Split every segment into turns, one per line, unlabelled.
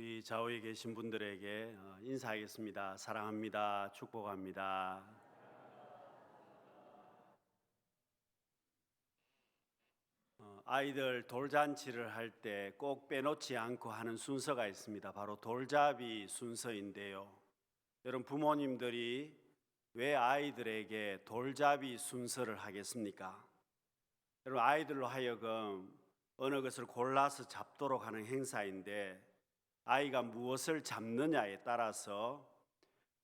우리 좌우에 계신 분들에게 인사하겠습니다. 사랑합니다. 축복합니다. 아이들 돌잔치를 할 때 꼭 빼놓지 않고 하는 순서가 있습니다. 바로 돌잡이 순서인데요. 여러분, 부모님들이 왜 아이들에게 돌잡이 순서를 하겠습니까? 여러분, 아이들로 하여금 어느 것을 골라서 잡도록 하는 행사인데, 아이가 무엇을 잡느냐에 따라서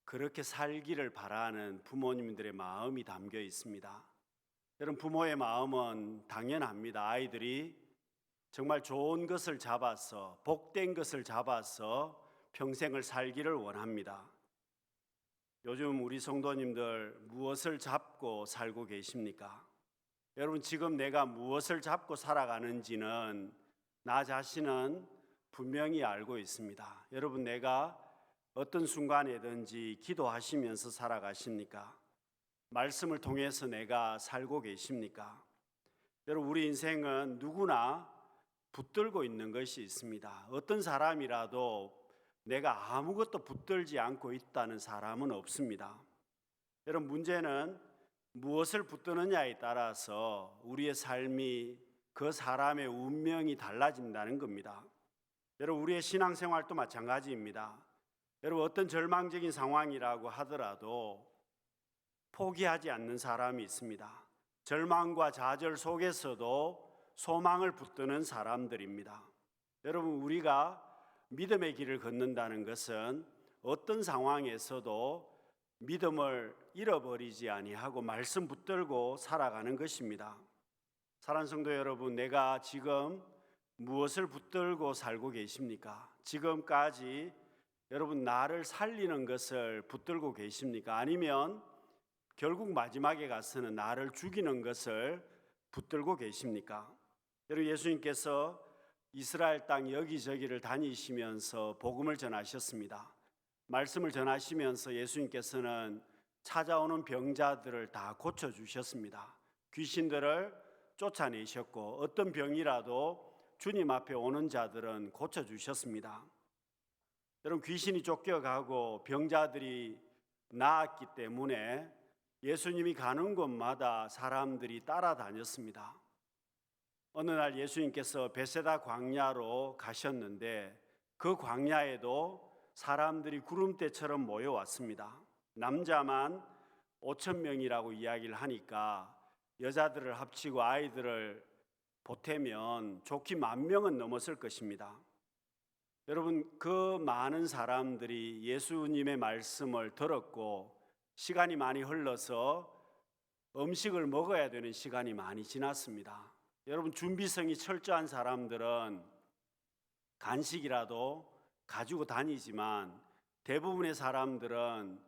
그렇게 살기를 바라는 부모님들의 마음이 담겨 있습니다. 여러분, 부모의 마음은 당연합니다. 아이들이 정말 좋은 것을 잡아서, 복된 것을 잡아서 평생을 살기를 원합니다. 요즘 우리 성도님들 무엇을 잡고 살고 계십니까? 여러분, 지금 내가 무엇을 잡고 살아가는지는 나 자신은 분명히 알고 있습니다. 여러분, 내가 어떤 순간에든지 기도하시면서 살아가십니까? 말씀을 통해서 내가 살고 계십니까? 여러분, 우리 인생은 누구나 붙들고 있는 것이 있습니다. 어떤 사람이라도 내가 아무것도 붙들지 않고 있다는 사람은 없습니다. 여러분, 문제는 무엇을 붙드느냐에 따라서 우리의 삶이, 그 사람의 운명이 달라진다는 겁니다. 여러분, 우리의 신앙생활도 마찬가지입니다. 여러분, 어떤 절망적인 상황이라고 하더라도 포기하지 않는 사람이 있습니다. 절망과 좌절 속에서도 소망을 붙드는 사람들입니다. 여러분, 우리가 믿음의 길을 걷는다는 것은 어떤 상황에서도 믿음을 잃어버리지 아니하고 말씀 붙들고 살아가는 것입니다. 사랑하는 성도 여러분, 내가 지금 무엇을 붙들고 살고 계십니까? 지금까지 여러분, 나를 살리는 것을 붙들고 계십니까? 아니면 결국 마지막에 가서는 나를 죽이는 것을 붙들고 계십니까? 여러분, 예수님께서 이스라엘 땅 여기저기를 다니시면서 복음을 전하셨습니다. 말씀을 전하시면서 예수님께서는 찾아오는 병자들을 다 고쳐주셨습니다. 귀신들을 쫓아내셨고, 어떤 병이라도 주님 앞에 오는 자들은 고쳐주셨습니다. 여러분, 귀신이 쫓겨가고 병자들이 나았기 때문에 예수님이 가는 곳마다 사람들이 따라다녔습니다. 어느 날 예수님께서 베세다 광야로 가셨는데, 그 광야에도 사람들이 구름대처럼 모여왔습니다. 남자만 5천 명이라고 이야기를 하니까 여자들을 합치고 아이들을 보태면 좋게 10,000명은 넘었을 것입니다. 여러분, 그 많은 사람들이 예수님의 말씀을 들었고, 시간이 많이 흘러서 음식을 먹어야 되는 시간이 많이 지났습니다. 여러분, 준비성이 철저한 사람들은 간식이라도 가지고 다니지만 대부분의 사람들은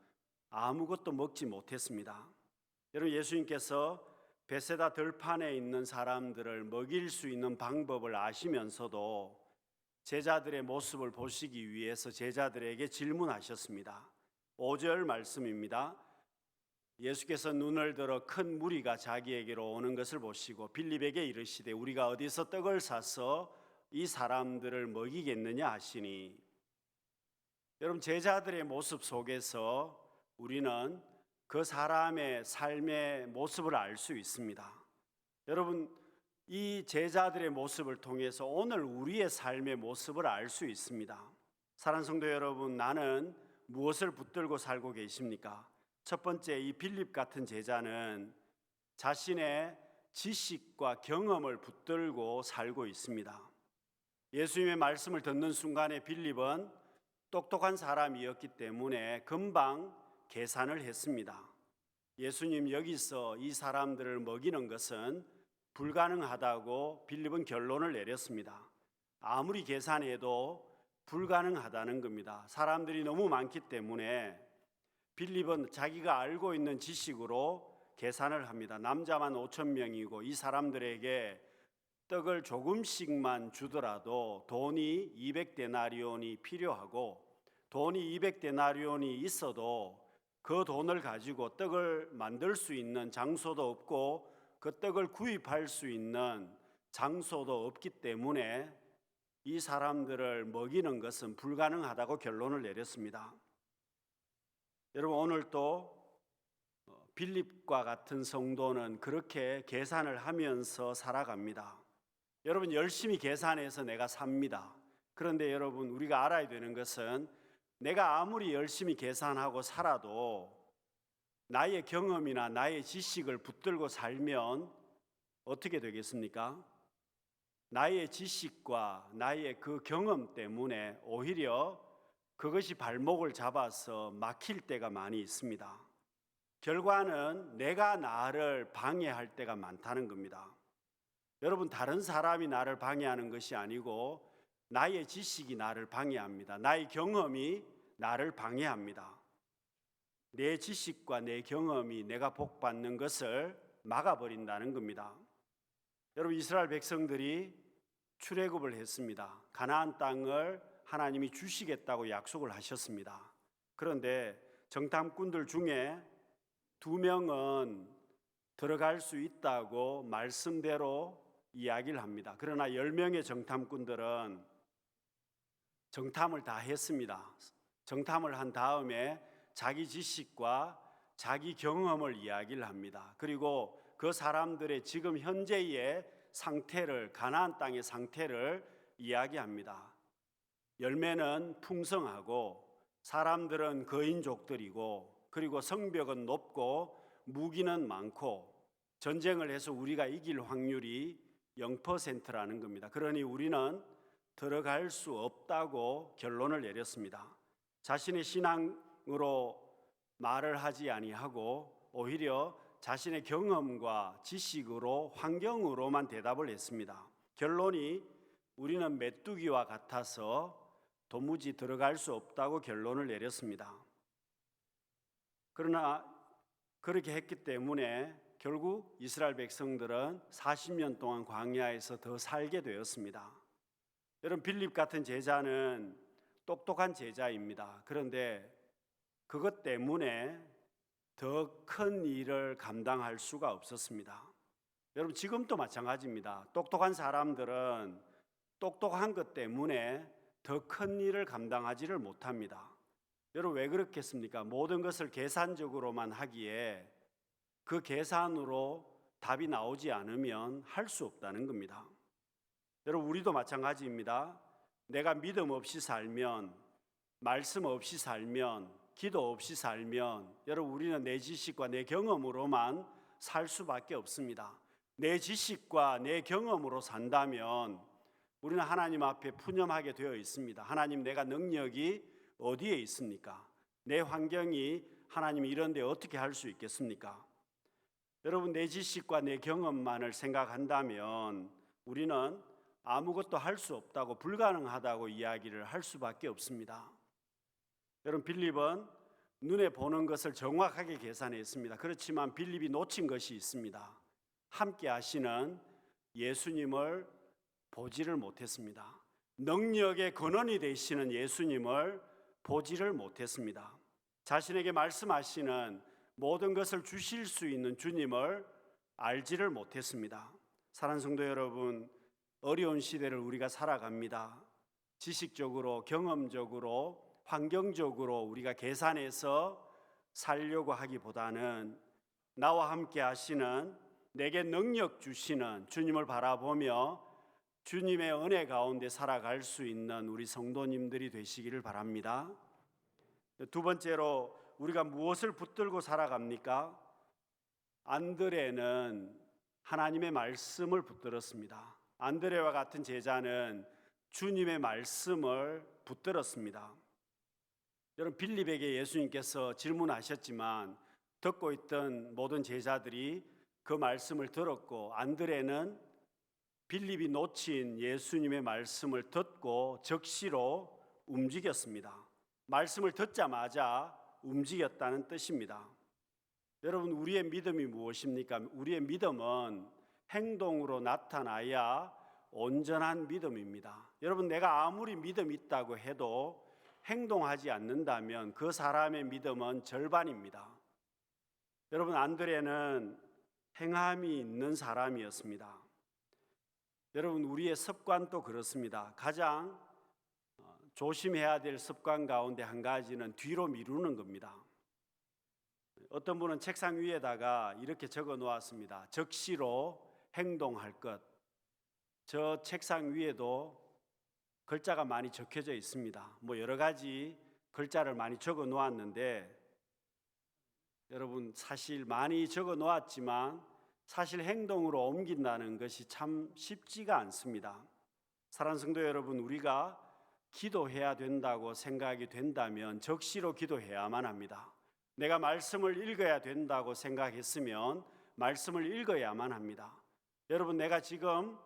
아무것도 먹지 못했습니다. 여러분, 예수님께서 베세다 들판에 있는 사람들을 먹일 수 있는 방법을 아시면서도 제자들의 모습을 보시기 위해서 제자들에게 질문하셨습니다. 5절 말씀입니다. 예수께서 눈을 들어 큰 무리가 자기에게로 오는 것을 보시고 빌립에게 이르시되 우리가 어디서 떡을 사서 이 사람들을 먹이겠느냐 하시니, 여러분, 제자들의 모습 속에서 우리는 그 사람의 삶의 모습을 알 수 있습니다. 여러분, 이 제자들의 모습을 통해서 오늘 우리의 삶의 모습을 알 수 있습니다. 사랑하는 성도 여러분, 나는 무엇을 붙들고 살고 계십니까? 첫 번째, 이 빌립 같은 제자는 자신의 지식과 경험을 붙들고 살고 있습니다. 예수님의 말씀을 듣는 순간에 빌립은 똑똑한 사람이었기 때문에 금방 계산을 했습니다. 예수님, 여기서 이 사람들을 먹이는 것은 불가능하다고 빌립은 결론을 내렸습니다. 아무리 계산해도 불가능하다는 겁니다. 사람들이 너무 많기 때문에 빌립은 자기가 알고 있는 지식으로 계산을 합니다. 남자만 5,000명이고 이 사람들에게 떡을 조금씩만 주더라도 돈이 200데나리온이 필요하고, 돈이 200데나리온이 있어도 그 돈을 가지고 떡을 만들 수 있는 장소도 없고 그 떡을 구입할 수 있는 장소도 없기 때문에 이 사람들을 먹이는 것은 불가능하다고 결론을 내렸습니다. 여러분, 오늘 또 빌립과 같은 성도는 그렇게 계산을 하면서 살아갑니다. 여러분, 열심히 계산해서 내가 삽니다. 그런데 여러분, 우리가 알아야 되는 것은 내가 아무리 열심히 계산하고 살아도 나의 경험이나 나의 지식을 붙들고 살면 어떻게 되겠습니까? 나의 지식과 나의 그 경험 때문에 오히려 그것이 발목을 잡아서 막힐 때가 많이 있습니다. 결과는 내가 나를 방해할 때가 많다는 겁니다. 여러분, 다른 사람이 나를 방해하는 것이 아니고 나의 지식이 나를 방해합니다. 나의 경험이 나를 방해합니다. 내 지식과 내 경험이 내가 복받는 것을 막아버린다는 겁니다. 여러분, 이스라엘 백성들이 출애굽을 했습니다. 가나안 땅을 하나님이 주시겠다고 약속을 하셨습니다. 그런데 정탐꾼들 중에 2명은 들어갈 수 있다고 말씀대로 이야기를 합니다. 그러나 10명의 정탐꾼들은 정탐을 다 했습니다. 정탐을 한 다음에 자기 지식과 자기 경험을 이야기를 합니다. 그리고 그 사람들의 지금 현재의 상태를, 가나안 땅의 상태를 이야기합니다. 열매는 풍성하고 사람들은 거인족들이고, 그리고 성벽은 높고 무기는 많고 전쟁을 해서 우리가 이길 확률이 0%라는 겁니다. 그러니 우리는 들어갈 수 없다고 결론을 내렸습니다. 자신의 신앙으로 말을 하지 아니하고 오히려 자신의 경험과 지식으로, 환경으로만 대답을 했습니다. 결론이 우리는 메뚜기와 같아서 도무지 들어갈 수 없다고 결론을 내렸습니다. 그러나 그렇게 했기 때문에 결국 이스라엘 백성들은 40년 동안 광야에서 더 살게 되었습니다. 여러분, 빌립 같은 제자는 똑똑한 제자입니다. 그런데 그것 때문에 더 큰 일을 감당할 수가 없었습니다. 여러분, 지금도 마찬가지입니다. 똑똑한 사람들은 똑똑한 것 때문에 더 큰 일을 감당하지를 못합니다. 여러분, 왜 그렇겠습니까? 모든 것을 계산적으로만 하기에 그 계산으로 답이 나오지 않으면 할 수 없다는 겁니다. 여러분, 우리도 마찬가지입니다. 내가 믿음 없이 살면, 말씀 없이 살면, 기도 없이 살면 여러분, 우리는 내 지식과 내 경험으로만 살 수밖에 없습니다. 내 지식과 내 경험으로 산다면 우리는 하나님 앞에 푸념하게 되어 있습니다. 하나님, 내가 능력이 어디에 있습니까? 내 환경이 하나님 이런 데 어떻게 할 수 있겠습니까? 여러분, 내 지식과 내 경험만을 생각한다면 우리는 아무것도 할 수 없다고, 불가능하다고 이야기를 할 수밖에 없습니다. 여러분, 빌립은 눈에 보는 것을 정확하게 계산했습니다. 그렇지만 빌립이 놓친 것이 있습니다. 함께 하시는 예수님을 보지를 못했습니다. 능력의 근원이 되시는 예수님을 보지를 못했습니다. 자신에게 말씀하시는 모든 것을 주실 수 있는 주님을 알지를 못했습니다. 사랑하는 성도 여러분, 어려운 시대를 우리가 살아갑니다. 지식적으로, 경험적으로, 환경적으로 우리가 계산해서 살려고 하기보다는 나와 함께 하시는, 내게 능력 주시는 주님을 바라보며 주님의 은혜 가운데 살아갈 수 있는 우리 성도님들이 되시기를 바랍니다. 두 번째로, 우리가 무엇을 붙들고 살아갑니까? 안드레는 하나님의 말씀을 붙들었습니다. 안드레와 같은 제자는 주님의 말씀을 붙들었습니다. 여러분, 빌립에게 예수님께서 질문하셨지만 듣고 있던 모든 제자들이 그 말씀을 들었고, 안드레는 빌립이 놓친 예수님의 말씀을 듣고 적시로 움직였습니다. 말씀을 듣자마자 움직였다는 뜻입니다. 여러분, 우리의 믿음이 무엇입니까? 우리의 믿음은 행동으로 나타나야 온전한 믿음입니다. 여러분, 내가 아무리 믿음이 있다고 해도 행동하지 않는다면 그 사람의 믿음은 절반입니다. 여러분, 안드레는 행함이 있는 사람이었습니다. 여러분, 우리의 습관도 그렇습니다. 가장 조심해야 될 습관 가운데 한 가지는 뒤로 미루는 겁니다. 어떤 분은 책상 위에다가 이렇게 적어 놓았습니다. 적시로 행동할 것. 저 책상 위에도 글자가 많이 적혀져 있습니다. 여러 가지 글자를 많이 적어 놓았는데, 여러분, 사실 많이 적어 놓았지만 사실 행동으로 옮긴다는 것이 참 쉽지가 않습니다. 사랑하는 성도 여러분, 우리가 기도해야 된다고 생각이 된다면 적시로 기도해야만 합니다. 내가 말씀을 읽어야 된다고 생각했으면 말씀을 읽어야만 합니다. 여러분, 내가 지금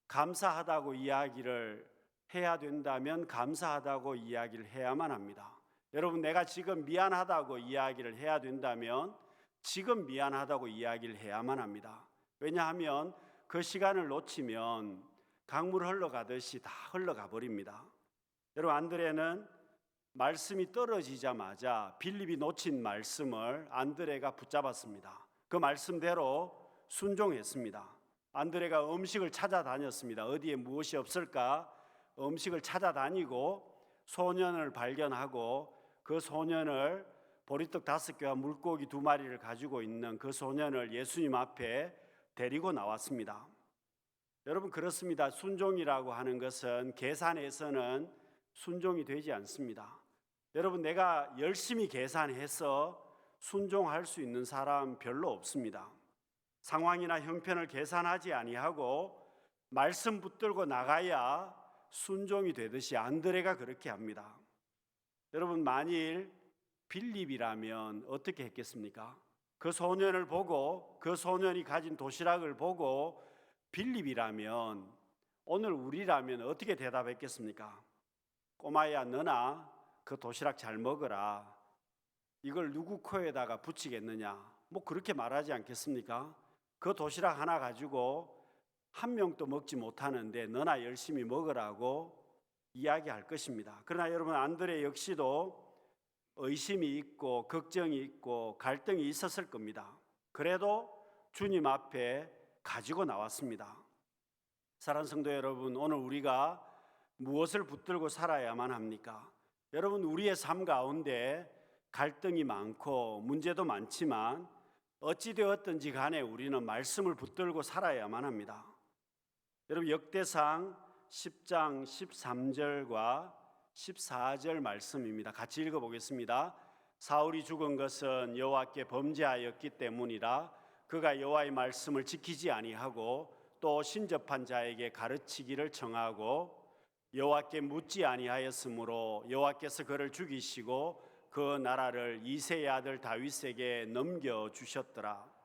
감사하다고 이야기를 해야 된다면 감사하다고 이야기를 해야만 합니다. 여러분, 내가 지금 미안하다고 이야기를 해야 된다면 지금 미안하다고 이야기를 해야만 합니다. 왜냐하면 그 시간을 놓치면 강물 흘러가듯이 다 흘러가 버립니다. 여러분, 안드레는 말씀이 떨어지자마자 빌립이 놓친 말씀을 안드레가 붙잡았습니다. 그 말씀대로 순종했습니다. 안드레가 음식을 찾아다녔습니다. 어디에 무엇이 없을까 음식을 찾아다니고 소년을 발견하고 그 소년을 보리떡 5개와 물고기 2마리를 가지고 있는 그 소년을 예수님 앞에 데리고 나왔습니다. 여러분, 그렇습니다. 순종이라고 하는 것은 계산해서는 순종이 되지 않습니다. 여러분, 내가 열심히 계산해서 순종할 수 있는 사람 별로 없습니다. 상황이나 형편을 계산하지 아니하고 말씀 붙들고 나가야 순종이 되듯이 안드레가 그렇게 합니다. 여러분, 만일 빌립이라면 어떻게 했겠습니까? 그 소년을 보고 그 소년이 가진 도시락을 보고 빌립이라면 오늘 우리라면 어떻게 대답했겠습니까? 꼬마야, 너나 그 도시락 잘 먹어라. 이걸 누구 코에다가 붙이겠느냐? 그렇게 말하지 않겠습니까? 그 도시락 하나 가지고 한 명도 먹지 못하는데 너나 열심히 먹으라고 이야기할 것입니다. 그러나 여러분, 안드레 역시도 의심이 있고 걱정이 있고 갈등이 있었을 겁니다. 그래도 주님 앞에 가지고 나왔습니다. 사랑하는 성도 여러분, 오늘 우리가 무엇을 붙들고 살아야만 합니까? 여러분, 우리의 삶 가운데 갈등이 많고 문제도 많지만 어찌되었든지 간에 우리는 말씀을 붙들고 살아야만 합니다. 여러분, 역대상 10장 13절과 14절 말씀입니다. 같이 읽어보겠습니다. 사울이 죽은 것은 여호와께 범죄하였기 때문이라. 그가 여호와의 말씀을 지키지 아니하고 또 신접한 자에게 가르치기를 청하고 여호와께 묻지 아니하였으므로 여호와께서 그를 죽이시고 그 나라를 이새의 아들 다윗에게 넘겨주셨더라.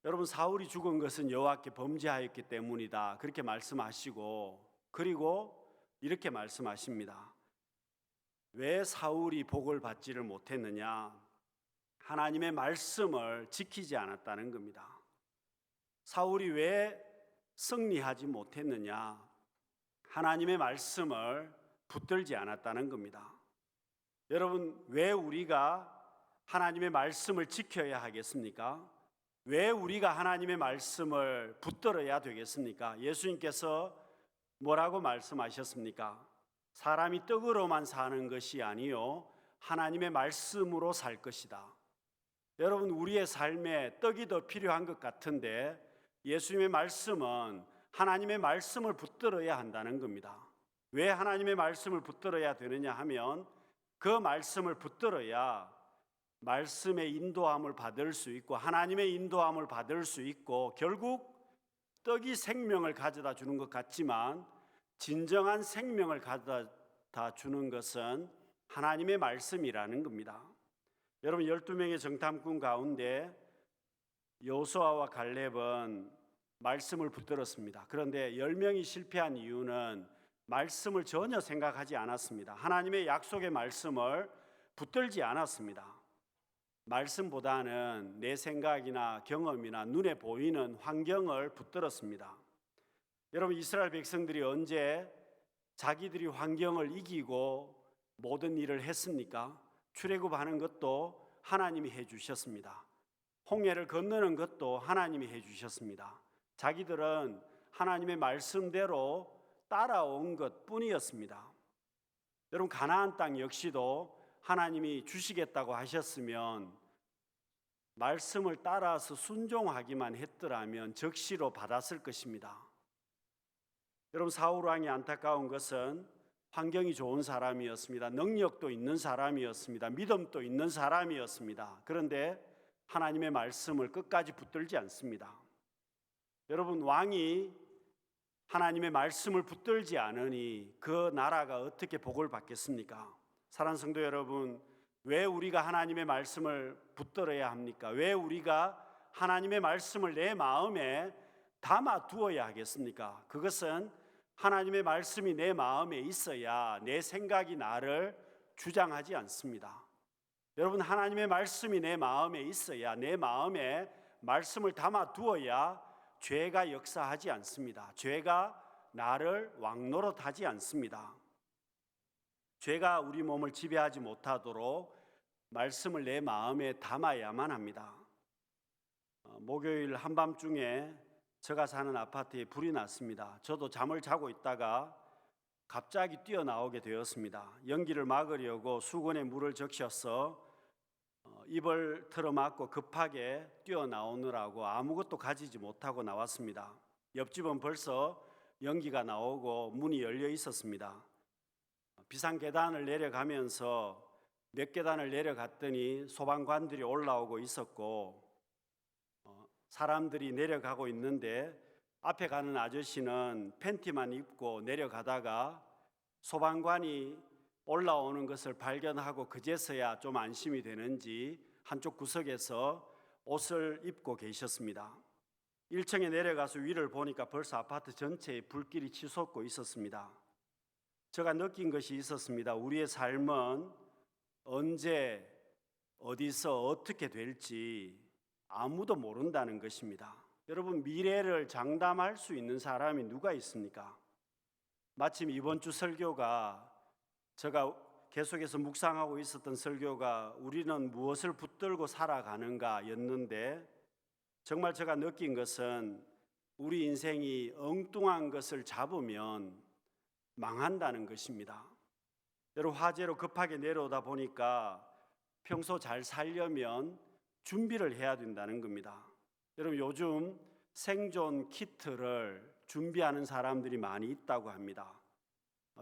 여러분, 사울이 죽은 것은 여호와께 범죄하였기 때문이다, 그렇게 말씀하시고, 그리고 이렇게 말씀하십니다. 왜 사울이 복을 받지를 못했느냐? 하나님의 말씀을 지키지 않았다는 겁니다. 사울이 왜 승리하지 못했느냐? 하나님의 말씀을 붙들지 않았다는 겁니다. 여러분, 왜 우리가 하나님의 말씀을 지켜야 하겠습니까? 왜 우리가 하나님의 말씀을 붙들어야 되겠습니까? 예수님께서 뭐라고 말씀하셨습니까? 사람이 떡으로만 사는 것이 아니요 하나님의 말씀으로 살 것이다. 여러분, 우리의 삶에 떡이 더 필요한 것 같은데 예수님의 말씀은 하나님의 말씀을 붙들어야 한다는 겁니다. 왜 하나님의 말씀을 붙들어야 되느냐 하면 그 말씀을 붙들어야 말씀의 인도함을 받을 수 있고 하나님의 인도함을 받을 수 있고, 결국 떡이 생명을 가져다 주는 것 같지만 진정한 생명을 가져다 주는 것은 하나님의 말씀이라는 겁니다. 여러분, 12명의 정탐꾼 가운데 여호수아와 갈렙은 말씀을 붙들었습니다. 그런데 10명이 실패한 이유는 말씀을 전혀 생각하지 않았습니다. 하나님의 약속의 말씀을 붙들지 않았습니다. 말씀보다는 내 생각이나 경험이나 눈에 보이는 환경을 붙들었습니다. 여러분, 이스라엘 백성들이 언제 자기들이 환경을 이기고 모든 일을 했습니까? 출애굽하는 것도 하나님이 해주셨습니다. 홍해를 건너는 것도 하나님이 해주셨습니다. 자기들은 하나님의 말씀대로 따라온 것뿐이었습니다. 여러분, 가나안 땅 역시도 하나님이 주시겠다고 하셨으면 말씀을 따라서 순종하기만 했더라면 적시로 받았을 것입니다. 여러분, 사울 왕이 안타까운 것은 환경이 좋은 사람이었습니다. 능력도 있는 사람이었습니다. 믿음도 있는 사람이었습니다. 그런데 하나님의 말씀을 끝까지 붙들지 않습니다. 여러분, 왕이 하나님의 말씀을 붙들지 않으니 그 나라가 어떻게 복을 받겠습니까? 사랑하는 성도 여러분, 왜 우리가 하나님의 말씀을 붙들어야 합니까? 왜 우리가 하나님의 말씀을 내 마음에 담아 두어야 하겠습니까? 그것은 하나님의 말씀이 내 마음에 있어야 내 생각이 나를 주장하지 않습니다. 여러분, 하나님의 말씀이 내 마음에 있어야, 내 마음에 말씀을 담아 두어야 죄가 역사하지 않습니다. 죄가 나를 왕노릇하지 않습니다. 죄가 우리 몸을 지배하지 못하도록 말씀을 내 마음에 담아야만 합니다. 목요일 한밤중에 제가 사는 아파트에 불이 났습니다. 저도 잠을 자고 있다가 갑자기 뛰어나오게 되었습니다. 연기를 막으려고 수건에 물을 적셔서 입을 틀어막고 급하게 뛰어나오느라고 아무것도 가지지 못하고 나왔습니다. 옆집은 벌써 연기가 나오고 문이 열려 있었습니다. 비상계단을 내려가면서 몇 계단을 내려갔더니 소방관들이 올라오고 있었고 사람들이 내려가고 있는데 앞에 가는 아저씨는 팬티만 입고 내려가다가 소방관이 올라오는 것을 발견하고 그제서야 좀 안심이 되는지 한쪽 구석에서 옷을 입고 계셨습니다. 1층에 내려가서 위를 보니까 벌써 아파트 전체에 불길이 치솟고 있었습니다. 제가 느낀 것이 있었습니다. 우리의 삶은 언제 어디서 어떻게 될지 아무도 모른다는 것입니다. 여러분, 미래를 장담할 수 있는 사람이 누가 있습니까? 마침 이번 주 설교가 제가 계속해서 묵상하고 있었던 설교가 우리는 무엇을 붙들고 살아가는가 였는데, 정말 제가 느낀 것은 우리 인생이 엉뚱한 것을 잡으면 망한다는 것입니다. 여러분, 화재로 급하게 내려오다 보니까 평소 잘 살려면 준비를 해야 된다는 겁니다. 여러분, 요즘 생존 키트를 준비하는 사람들이 많이 있다고 합니다.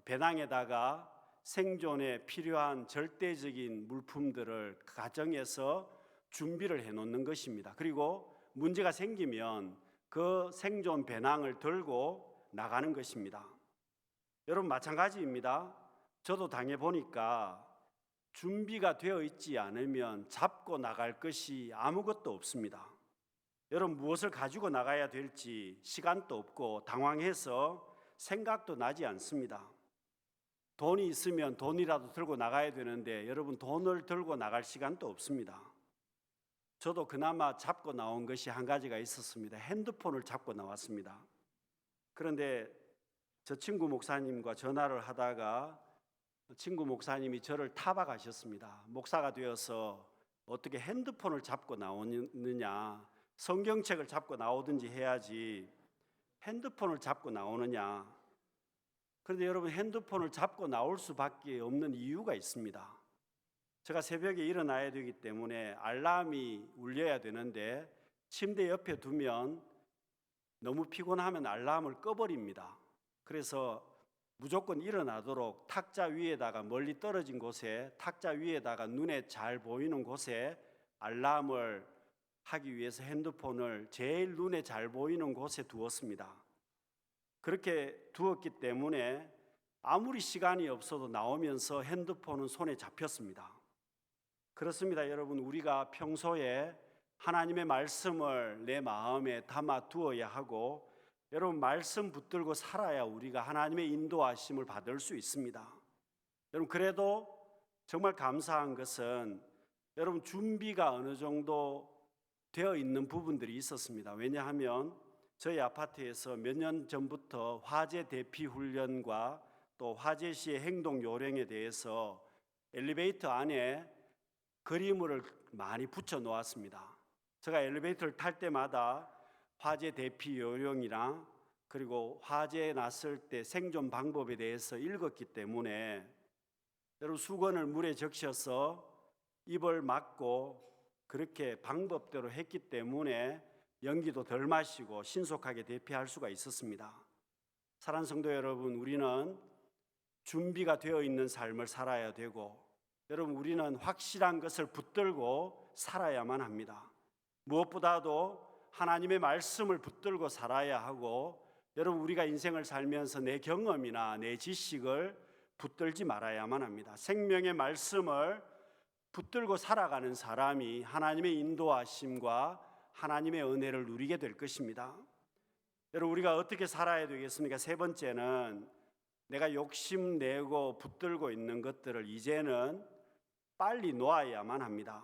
배낭에다가 생존에 필요한 절대적인 물품들을 가정에서 준비를 해놓는 것입니다. 그리고 문제가 생기면 그 생존 배낭을 들고 나가는 것입니다. 여러분, 마찬가지입니다. 저도 당해보니까 준비가 되어 있지 않으면 잡고 나갈 것이 아무것도 없습니다. 여러분, 무엇을 가지고 나가야 될지 시간도 없고 당황해서 생각도 나지 않습니다. 돈이 있으면 돈이라도 들고 나가야 되는데 여러분, 돈을 들고 나갈 시간도 없습니다. 저도 그나마 잡고 나온 것이 한 가지가 있었습니다. 핸드폰을 잡고 나왔습니다. 그런데 저 친구 목사님과 전화를 하다가 친구 목사님이 저를 타박하셨습니다. 목사가 되어서 어떻게 핸드폰을 잡고 나오느냐, 성경책을 잡고 나오든지 해야지 핸드폰을 잡고 나오느냐. 그런데 여러분, 핸드폰을 잡고 나올 수밖에 없는 이유가 있습니다. 제가 새벽에 일어나야 되기 때문에 알람이 울려야 되는데 침대 옆에 두면 너무 피곤하면 알람을 꺼버립니다. 그래서 무조건 일어나도록 탁자 위에다가, 멀리 떨어진 곳에 탁자 위에다가 눈에 잘 보이는 곳에 알람을 하기 위해서 핸드폰을 제일 눈에 잘 보이는 곳에 두었습니다. 그렇게 두었기 때문에 아무리 시간이 없어도 나오면서 핸드폰은 손에 잡혔습니다. 그렇습니다. 여러분, 우리가 평소에 하나님의 말씀을 내 마음에 담아 두어야 하고, 여러분, 말씀 붙들고 살아야 우리가 하나님의 인도하심을 받을 수 있습니다. 여러분, 그래도 정말 감사한 것은 여러분, 준비가 어느 정도 되어 있는 부분들이 있었습니다. 왜냐하면 저희 아파트에서 몇 년 전부터 화재 대피 훈련과 또 화재 시의 행동 요령에 대해서 엘리베이터 안에 그림을 많이 붙여 놓았습니다. 제가 엘리베이터를 탈 때마다 화재 대피 요령이랑 그리고 화재 났을 때 생존 방법에 대해서 읽었기 때문에 여러분 수건을 물에 적셔서 입을 막고 그렇게 방법대로 했기 때문에 연기도 덜 마시고 신속하게 대피할 수가 있었습니다. 사랑하는 성도 여러분, 우리는 준비가 되어 있는 삶을 살아야 되고 여러분 우리는 확실한 것을 붙들고 살아야만 합니다. 무엇보다도 하나님의 말씀을 붙들고 살아야 하고 여러분 우리가 인생을 살면서 내 경험이나 내 지식을 붙들지 말아야만 합니다. 생명의 말씀을 붙들고 살아가는 사람이 하나님의 인도하심과 하나님의 은혜를 누리게 될 것입니다. 여러분 우리가 어떻게 살아야 되겠습니까? 세 번째는 내가 욕심내고 붙들고 있는 것들을 이제는 빨리 놓아야만 합니다.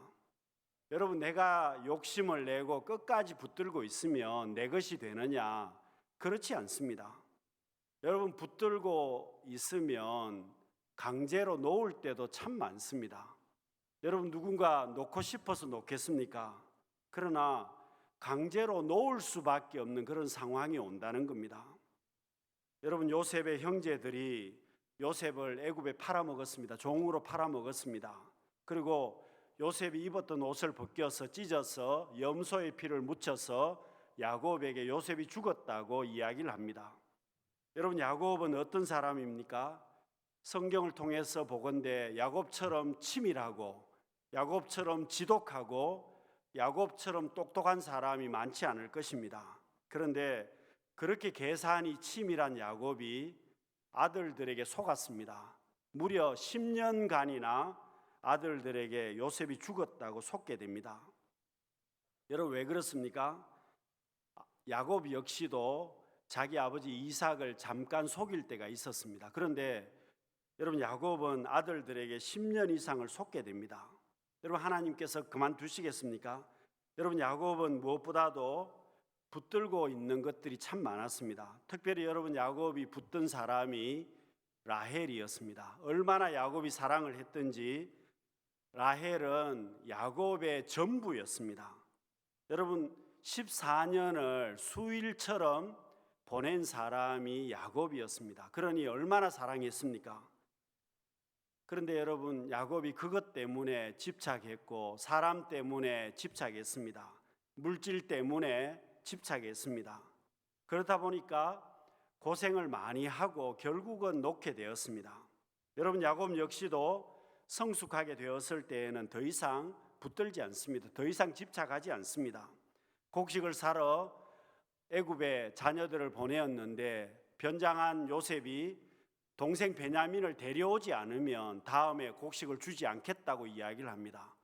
여러분 내가 욕심을 내고 끝까지 붙들고 있으면 내 것이 되느냐? 그렇지 않습니다. 여러분 붙들고 있으면 강제로 놓을 때도 참 많습니다. 여러분 누군가 놓고 싶어서 놓겠습니까? 그러나 강제로 놓을 수밖에 없는 그런 상황이 온다는 겁니다. 여러분 요셉의 형제들이 요셉을 애굽에 팔아먹었습니다. 종으로 팔아먹었습니다. 그리고 요셉이 입었던 옷을 벗겨서 찢어서 염소의 피를 묻혀서 야곱에게 요셉이 죽었다고 이야기를 합니다. 여러분 야곱은 어떤 사람입니까? 성경을 통해서 보건대 야곱처럼 치밀하고 야곱처럼 지독하고 야곱처럼 똑똑한 사람이 많지 않을 것입니다. 그런데 그렇게 계산이 치밀한 야곱이 아들들에게 속았습니다. 무려 10년간이나 아들들에게 요셉이 죽었다고 속게 됩니다. 여러분 왜 그렇습니까? 야곱 역시도 자기 아버지 이삭을 잠깐 속일 때가 있었습니다. 그런데 여러분 야곱은 아들들에게 10년 이상을 속게 됩니다. 여러분 하나님께서 그만두시겠습니까? 여러분 야곱은 무엇보다도 붙들고 있는 것들이 참 많았습니다. 특별히 여러분 야곱이 붙든 사람이 라헬이었습니다. 얼마나 야곱이 사랑을 했든지 라헬은 야곱의 전부였습니다. 여러분 14년을 수일처럼 보낸 사람이 야곱이었습니다. 그러니 얼마나 사랑했습니까? 그런데 여러분 야곱이 그것 때문에 집착했고 사람 때문에 집착했습니다. 물질 때문에 집착했습니다. 그러다 보니까 고생을 많이 하고 결국은 놓게 되었습니다. 여러분 야곱 역시도 성숙하게 되었을 때에는 더 이상 붙들지 않습니다. 더 이상 집착하지 않습니다. 곡식을 사러 애굽에 자녀들을 보내었는데 변장한 요셉이 동생 베냐민을 데려오지 않으면 다음에 곡식을 주지 않겠다고 이야기를 합니다.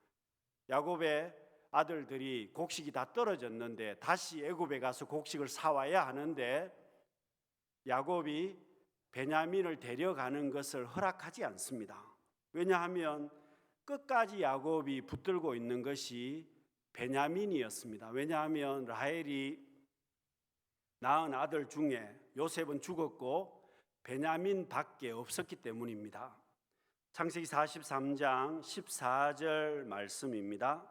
야곱의 아들들이 곡식이 다 떨어졌는데 다시 애굽에 가서 곡식을 사와야 하는데 야곱이 베냐민을 데려가는 것을 허락하지 않습니다. 왜냐하면 끝까지 야곱이 붙들고 있는 것이 베냐민이었습니다. 왜냐하면 라헬이 낳은 아들 중에 요셉은 죽었고 베냐민밖에 없었기 때문입니다. 창세기 43장 14절 말씀입니다.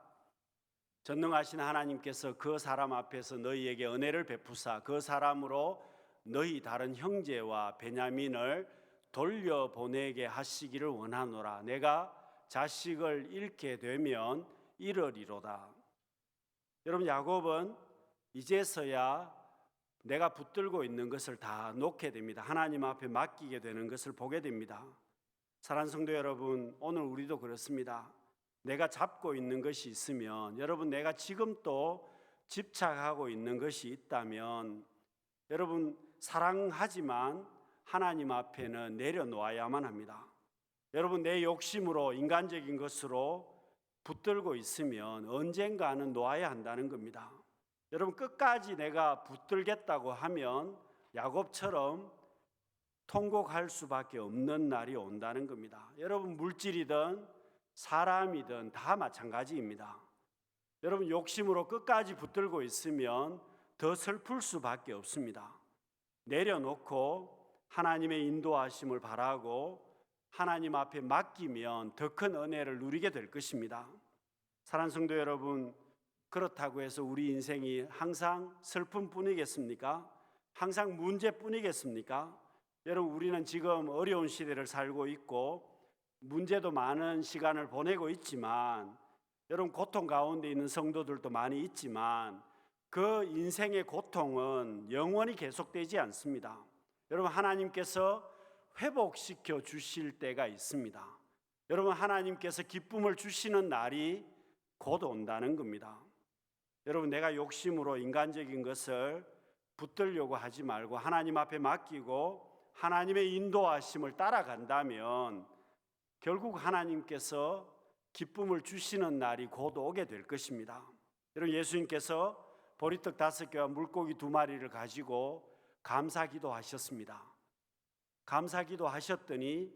전능하신 하나님께서 그 사람 앞에서 너희에게 은혜를 베푸사 그 사람으로 너희 다른 형제와 베냐민을 돌려보내게 하시기를 원하노라. 내가 자식을 잃게 되면 이러리로다. 여러분 야곱은 이제서야 내가 붙들고 있는 것을 다 놓게 됩니다. 하나님 앞에 맡기게 되는 것을 보게 됩니다. 사랑하는 성도 여러분, 오늘 우리도 그렇습니다. 내가 잡고 있는 것이 있으면 여러분 내가 지금 또 집착하고 있는 것이 있다면 여러분 사랑하지만 하나님 앞에는 내려놓아야만 합니다. 여러분 내 욕심으로 인간적인 것으로 붙들고 있으면 언젠가는 놓아야 한다는 겁니다. 여러분 끝까지 내가 붙들겠다고 하면 야곱처럼 통곡할 수밖에 없는 날이 온다는 겁니다. 여러분 물질이든 사람이든 다 마찬가지입니다. 여러분 욕심으로 끝까지 붙들고 있으면 더 슬플 수밖에 없습니다. 내려놓고 하나님의 인도하심을 바라고 하나님 앞에 맡기면 더 큰 은혜를 누리게 될 것입니다. 사랑하는 성도 여러분, 그렇다고 해서 우리 인생이 항상 슬픔뿐이겠습니까? 항상 문제뿐이겠습니까? 여러분, 우리는 지금 어려운 시대를 살고 있고 문제도 많은 시간을 보내고 있지만, 여러분, 고통 가운데 있는 성도들도 많이 있지만 그 인생의 고통은 영원히 계속되지 않습니다. 여러분, 하나님께서 회복시켜 주실 때가 있습니다. 여러분, 하나님께서 기쁨을 주시는 날이 곧 온다는 겁니다. 여러분, 내가 욕심으로 인간적인 것을 붙들려고 하지 말고 하나님 앞에 맡기고 하나님의 인도하심을 따라간다면 결국 하나님께서 기쁨을 주시는 날이 곧 오게 될 것입니다. 여러분, 예수님께서 보리떡 5개와 물고기 2마리를 가지고 감사기도 하셨습니다. 감사기도 하셨더니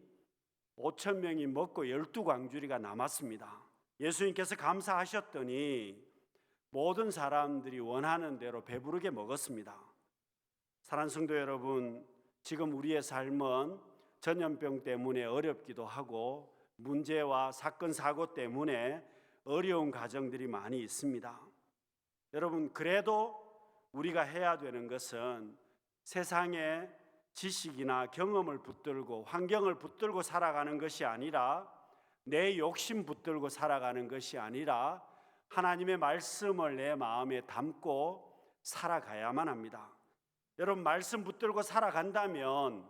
5,000명이 먹고 12광주리가 남았습니다. 예수님께서 감사하셨더니 모든 사람들이 원하는 대로 배부르게 먹었습니다. 사랑하는 성도 여러분, 지금 우리의 삶은 전염병 때문에 어렵기도 하고 문제와 사건 사고 때문에 어려운 가정들이 많이 있습니다. 여러분, 그래도 우리가 해야 되는 것은 세상의 지식이나 경험을 붙들고 환경을 붙들고 살아가는 것이 아니라, 내 욕심 붙들고 살아가는 것이 아니라 하나님의 말씀을 내 마음에 담고 살아가야만 합니다. 여러분, 말씀 붙들고 살아간다면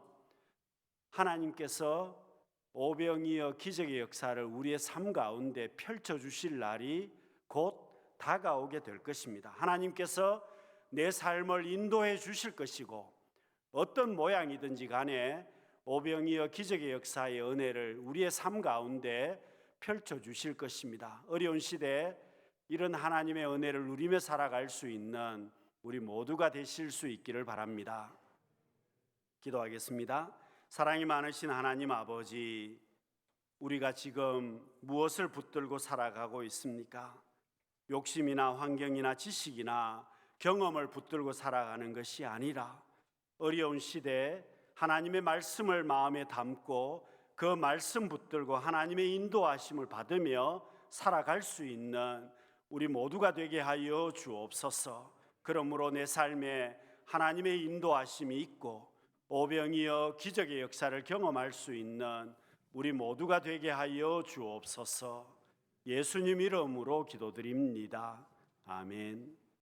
하나님께서 오병이어 기적의 역사를 우리의 삶 가운데 펼쳐주실 날이 곧 다가오게 될 것입니다. 하나님께서 내 삶을 인도해 주실 것이고 어떤 모양이든지 간에 오병이어 기적의 역사의 은혜를 우리의 삶 가운데 펼쳐주실 것입니다. 어려운 시대에 이런 하나님의 은혜를 누리며 살아갈 수 있는 우리 모두가 되실 수 있기를 바랍니다. 기도하겠습니다. 사랑이 많으신 하나님 아버지, 우리가 지금 무엇을 붙들고 살아가고 있습니까? 욕심이나 환경이나 지식이나 경험을 붙들고 살아가는 것이 아니라 어려운 시대에 하나님의 말씀을 마음에 담고 그 말씀 붙들고 하나님의 인도하심을 받으며 살아갈 수 있는 우리 모두가 되게 하여 주옵소서. 그러므로 내 삶에 하나님의 인도하심이 있고 오병이어 기적의 역사를 경험할 수 있는 우리 모두가 되게 하여 주옵소서. 예수님 이름으로 기도드립니다. 아멘.